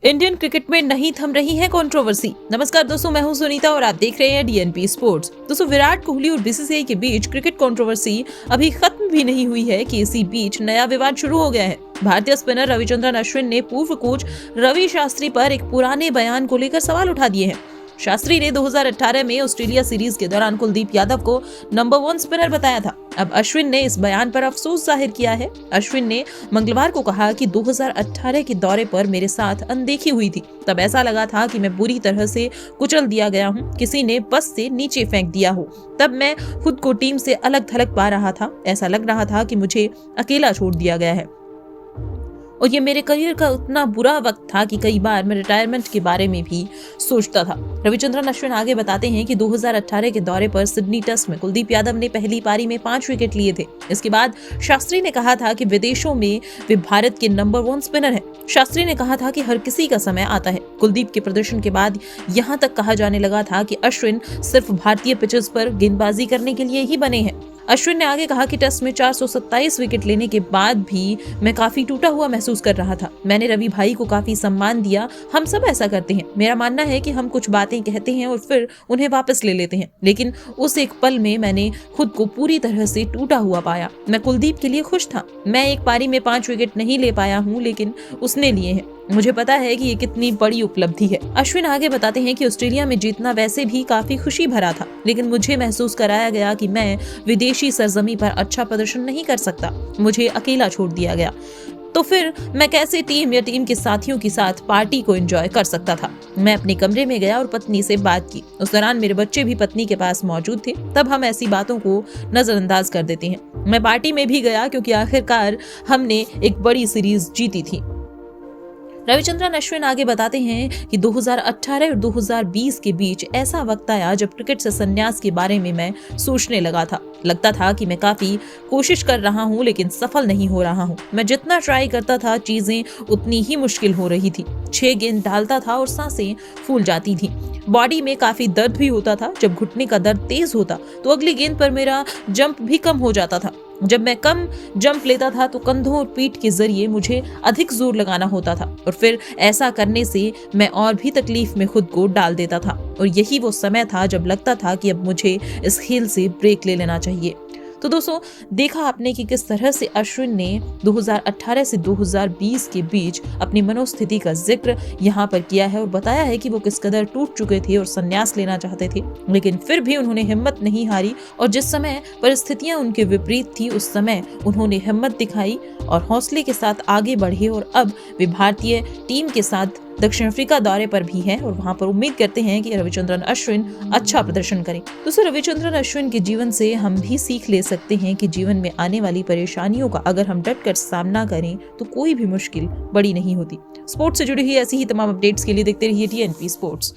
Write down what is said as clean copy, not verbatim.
Indian cricket में नहीं थम रही है कंट्रोवर्सी। नमस्कार दोस्तों, मैं हूं सुनीता और आप देख रहे हैं डीएनपी स्पोर्ट्स। दोस्तों, विराट कोहली और बीसीसीआई के बीच क्रिकेट कंट्रोवर्सी अभी खत्म भी नहीं हुई है कि इसी बीच नया विवाद शुरू हो गया है। भारतीय स्पिनर रविचंद्रन अश्विन ने पूर्व कोच रवि शास्त्री पर एक पुराने बयान को लेकर सवाल उठा दिए हैं। शास्त्री ने 2018 में ऑस्ट्रेलिया सीरीज के दौरान कुलदीप यादव को नंबर 1 स्पिनर बताया था। अब अश्विन ने इस बयान पर अफसोस जाहिर किया है। अश्विन ने मंगलवार को कहा कि 2018 के दौरे पर मेरे साथ अनदेखी हुई थी। तब ऐसा लगा था कि मैं बुरी तरह से कुचल दिया गया हूं, किसी ने बस से नीचे फेंक दिया हो। तब मैं खुद को टीम से अलग थलग पा रहा था। ऐसा लग रहा था कि मुझे अकेला छोड़ दिया गया है और ये मेरे करियर का उतना बुरा वक्त था कि कई बार मैं रिटायरमेंट के बारे में भी सोचता था। रविचंद्रन अश्विन आगे बताते हैं कि 2018 के दौरे पर सिडनी टेस्ट में कुलदीप यादव ने पहली पारी में 5 विकेट लिए थे। इसके बाद शास्त्री ने कहा था कि विदेशों में वे भारत के नंबर 1 स्पिनर हैं। शास्त्री ने कहा था कि हर किसी का समय आता है। कुलदीप के प्रदर्शन के बाद यहाँ तक कहा जाने लगा था कि अश्विन सिर्फ भारतीय पिचेस पर गेंदबाजी करने के लिए ही बने हैं। अश्विन ने आगे कहा कि टेस्ट में 427 विकेट लेने के बाद भी मैं काफी टूटा हुआ महसूस कर रहा था। मैंने रवि भाई को काफी सम्मान दिया। हम सब ऐसा करते हैं। मेरा मानना है कि हम कुछ बातें कहते हैं और फिर उन्हें वापस ले लेते हैं, लेकिन उस एक पल में मैंने खुद को पूरी तरह से टूटा हुआ पाया। मैं कुलदीप के लिए खुश था। मैं एक पारी में 5 विकेट नहीं ले पाया हूँ, लेकिन उसने लिए हैं। मुझे पता है कि ये कितनी बड़ी उपलब्धि है। अश्विन आगे बताते हैं कि ऑस्ट्रेलिया में जीतना वैसे भी काफी खुशी भरा था, लेकिन मुझे महसूस कराया गया कि मैं विदेशी सरजमी पर अच्छा प्रदर्शन नहीं कर सकता। मुझे अकेला छोड़ दिया गया। तो फिर मैं कैसे टीम या टीम के साथियों के साथ पार्टी को एंजॉय कर सकता था। मैं अपने कमरे में गया और पत्नी से बात की। उस दौरान मेरे बच्चे भी पत्नी के पास मौजूद थे। तब हम ऐसी बातों को नजरअंदाज कर देते हैं। मैं पार्टी में भी गया क्योंकि आखिरकार हमने एक बड़ी सीरीज जीती थी। रविचंद्रन अश्विन आगे बताते हैं कि 2018 और 2020 के बीच ऐसा वक्त आया जब क्रिकेट से संन्यास के बारे में मैं सोचने लगा था। लगता था कि मैं काफी कोशिश कर रहा हूँ, लेकिन सफल नहीं हो रहा हूँ। मैं जितना ट्राई करता था, चीजें उतनी ही मुश्किल हो रही थी। 6 गेंद डालता था और सांसें फूल जाती थी। बॉडी में काफी दर्द भी होता था। जब घुटने का दर्द तेज होता तो अगली गेंद पर मेरा जंप भी कम हो जाता था। जब मैं कम जंप लेता था तो कंधों और पीठ के जरिए मुझे अधिक जोर लगाना होता था और फिर ऐसा करने से मैं और भी तकलीफ में खुद को डाल देता था। और यही वो समय था जब लगता था कि अब मुझे इस खेल से ब्रेक ले लेना चाहिए। तो दोस्तों, देखा आपने कि किस तरह से अश्विन ने 2018 से 2020 के बीच अपनी मनोस्थिति का जिक्र यहाँ पर किया है और बताया है कि वो किस कदर टूट चुके थे और संन्यास लेना चाहते थे, लेकिन फिर भी उन्होंने हिम्मत नहीं हारी और जिस समय परिस्थितियां उनके विपरीत थी उस समय उन्होंने हिम्मत दिखाई और हौसले के साथ आगे बढ़े और अब वे भारतीय टीम के साथ दक्षिण अफ्रीका दौरे पर भी हैं और वहां पर उम्मीद करते हैं कि रविचंद्रन अश्विन अच्छा प्रदर्शन करें। दोस्तों, रविचंद्रन अश्विन के जीवन से हम भी सीख ले सकते हैं कि जीवन में आने वाली परेशानियों का अगर हम डट कर सामना करें तो कोई भी मुश्किल बड़ी नहीं होती। स्पोर्ट्स से जुड़ी हुई ऐसी ही तमाम अपडेट्स के लिए देखते रहिए डीएनपी स्पोर्ट्स।